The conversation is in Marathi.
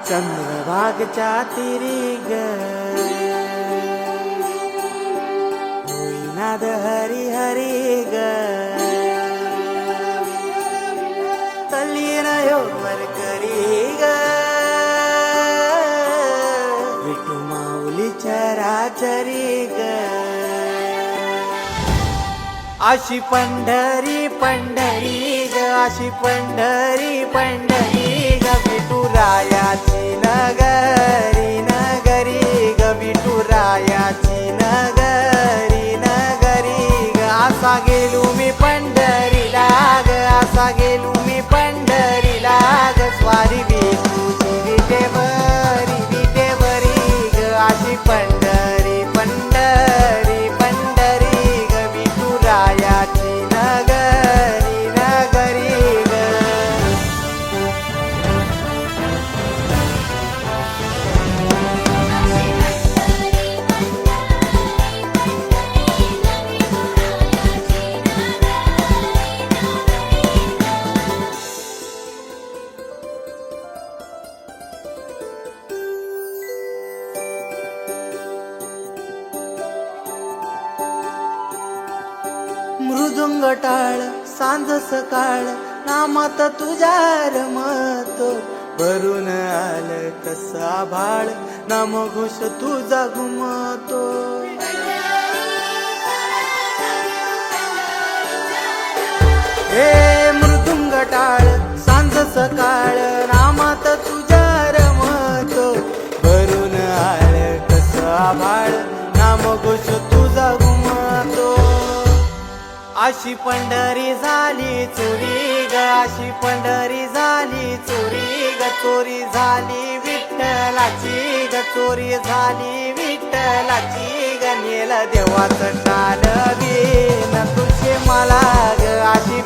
चंद्रभागच्या तिरी ग होईनाद हरी हरी ग तल्लीन यो मरकरी ग विठू माऊली चराचरी ग अशी पंढरी पंढरी ग अशी पंढरी पंढरी ग विठुरायाची नगरी नगरी ग विठुरायाची नगरी नगरी ग असा गेलो मी पंढरीला ग असा गेलो मी पंढरीला ग स्वारी विठूची विटेवरी ग अशी पंढरी पंढरी पंढरी ग विठुरायाची नगरी नगरी ग मृदुंग टाळ सांज सकाळ नामात तुझ्या रमतो भरून आलं कसा भाळ नाम घोष तुझा घुमतो हे मृदुंग टाळ सांज सकाळ नामात तुझ्या रमतो भरून आलं कसा भाळ नाम घोष तुझा घुमतो अशी पंढरी झाली चोरी ग अशी पंढरी झाली चोरी ग चोरी झाली विठ्ठलाची ग चोरी झाली विठ्ठलाची ग नेल देवाचं टाळ घेन तुझे मला ग अशी